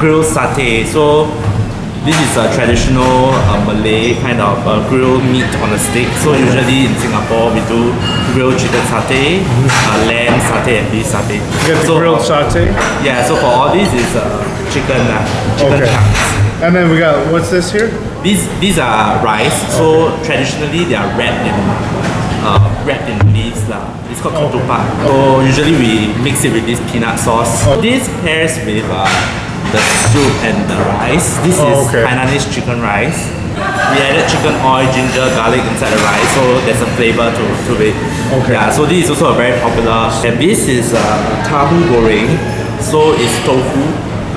grilled satay. So this is a traditional Malay kind of grilled meat on a stick. So usually in Singapore we do grilled chicken satay, lamb satay and beef satay. You got the grilled satay? Yeah, so for all these is chicken chunks. And then we got, what's this here? These are rice. So traditionally they are wrapped in leaves lah. It's called ketupat. So usually we mix it with this peanut sauce. This pairs with the soup and the rice. This is Hainanese chicken rice. We added chicken oil, ginger, garlic inside the rice, so there's a flavor to it. Yeah, so this is also a very popular. And this is tahu goreng. So it's tofu.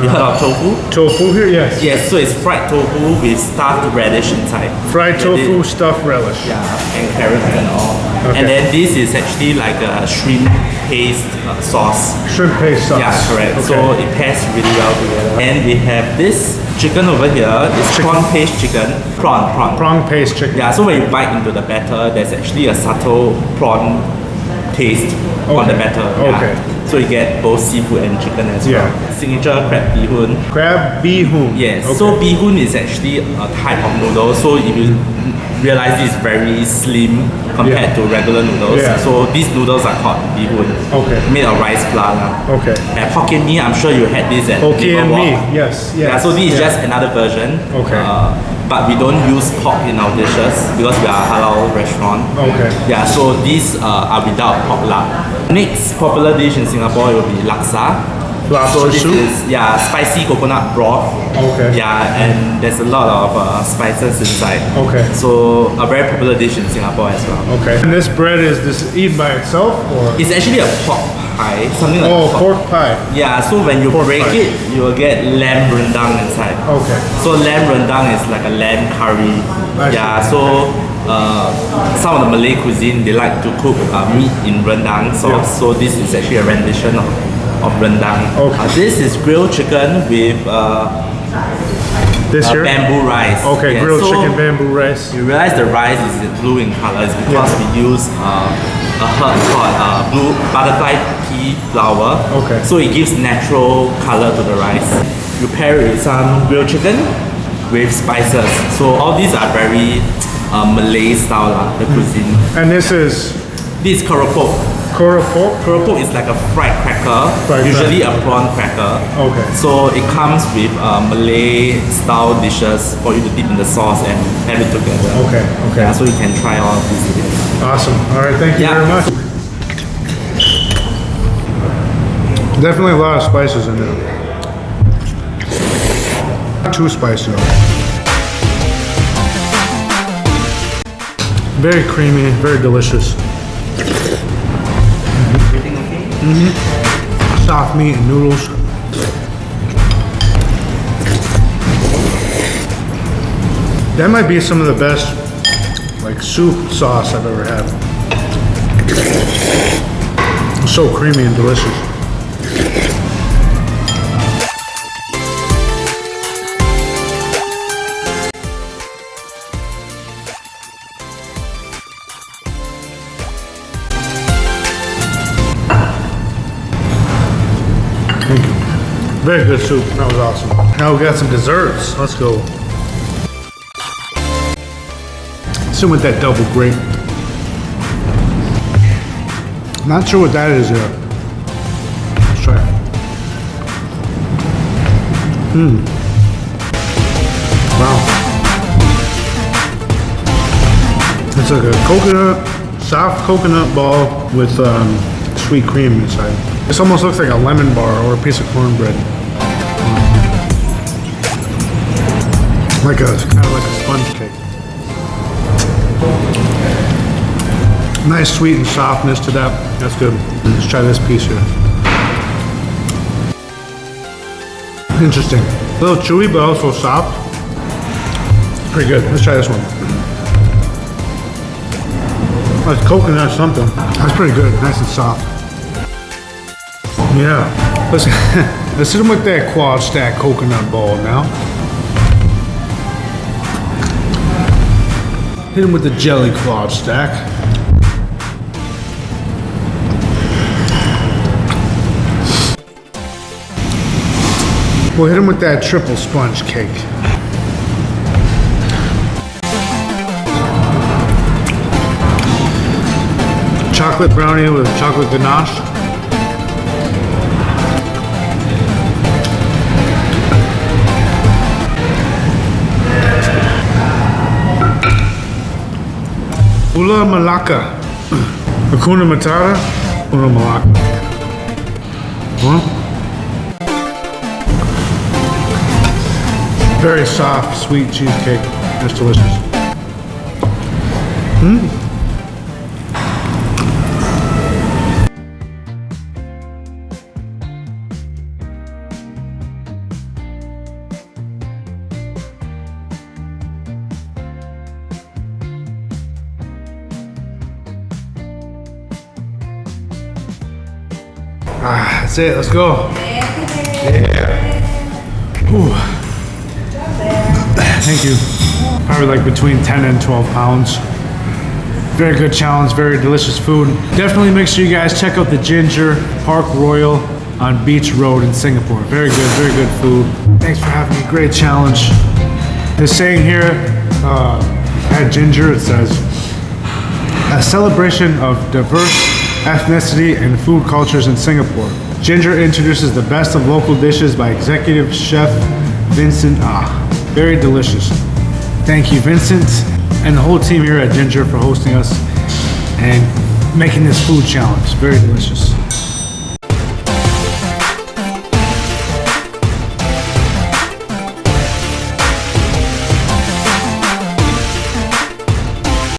You heard of tofu? Tofu here, yes. Yes, so it's fried tofu with stuffed radish inside. Fried tofu, stuffed relish. Yeah, and carrots and all. Okay. And then this is actually like a shrimp paste sauce. Shrimp paste sauce. Yeah, correct. Okay. So it pairs really well together. And we have this chicken over here. It's prawn paste chicken. Prawn paste chicken. Yeah, so when you bite into the batter, there's actually a subtle prawn taste on the batter. Yeah. Okay. So you get both seafood and chicken as well. Signature crab bee hoon. Crab bee hoon. Yes. Okay. So bee hoon is actually a type of noodle. So if you realize it's very slim compared to regular noodles. So these noodles are called bee hoon. Okay. Made of rice flour. Okay. And Hokkien mee, I'm sure you had this at Hokkien mee. Yes. Yeah. So this is just another version. Okay. But we don't use pork in our dishes because we are a halal restaurant. Okay. Yeah, so these are without pork lard. Next popular dish in Singapore will be laksa. So this is spicy coconut broth. Okay. Yeah, and there's a lot of spices inside. Okay. So a very popular dish in Singapore as well. Okay. And this bread is eaten by itself, or? It's actually a pork pie, something like pork pie. Yeah, so when you break it, you will get lamb rendang inside. Okay. So lamb rendang is like a lamb curry. So some of the Malay cuisine, they like to cook meat in rendang sauce. So this is actually a rendition of rendang. Okay. This is grilled chicken with bamboo rice. Okay, grilled chicken bamboo rice. You realize the rice is blue in color. It's because we use a herb called blue butterfly pea flower. Okay. So it gives natural color to the rice. You pair it with some grilled chicken with spices. So all these are very Malay style, the cuisine. And this is keropok. Keropok is like a fried cracker, usually a prawn cracker. Okay. So it comes with Malay style dishes for you to dip in the sauce and have it together. Okay. Yeah, so you can try all of these together. Awesome. All right, thank you very much. Definitely a lot of spices in there. Not too spicy though. Very creamy, very delicious. Soft meat and noodles. That might be some of the best like soup sauce I've ever had. It's so creamy and delicious. Very good soup. That was awesome. Now we got some desserts. Let's go. Some with that double grape. Not sure what that is yet. Let's try it. Wow. It's like a coconut, soft coconut ball with sweet cream inside. This almost looks like a lemon bar or a piece of cornbread. Kind of like a sponge cake. Nice sweet and softness to that. That's good. Let's try this piece here. Interesting. A little chewy, but also soft. Pretty good. Let's try this one. Like coconut something. That's pretty good. Nice and soft. Yeah. Let's hit them with that quad stack coconut ball now. Hit them with the jelly quad stack. We'll hit him with that triple sponge cake. Chocolate brownie with chocolate ganache. Ula Malaka. Hakuna Matata. Ula Malaka. Huh? Very soft, sweet cheesecake. That's delicious. That's it. Let's go. Ooh. Thank you. Probably like between 10 and 12 pounds. Very good challenge, very delicious food. Definitely make sure you guys check out the Ginger Park Royal on Beach Road in Singapore. Very good food. Thanks for having me, great challenge. The saying here at Ginger, it says, a celebration of diverse ethnicity and food cultures in Singapore. Ginger introduces the best of local dishes by executive chef Vincent Ah. Very delicious. Thank you, Vincent, and the whole team here at Ginger for hosting us and making this food challenge. Very delicious.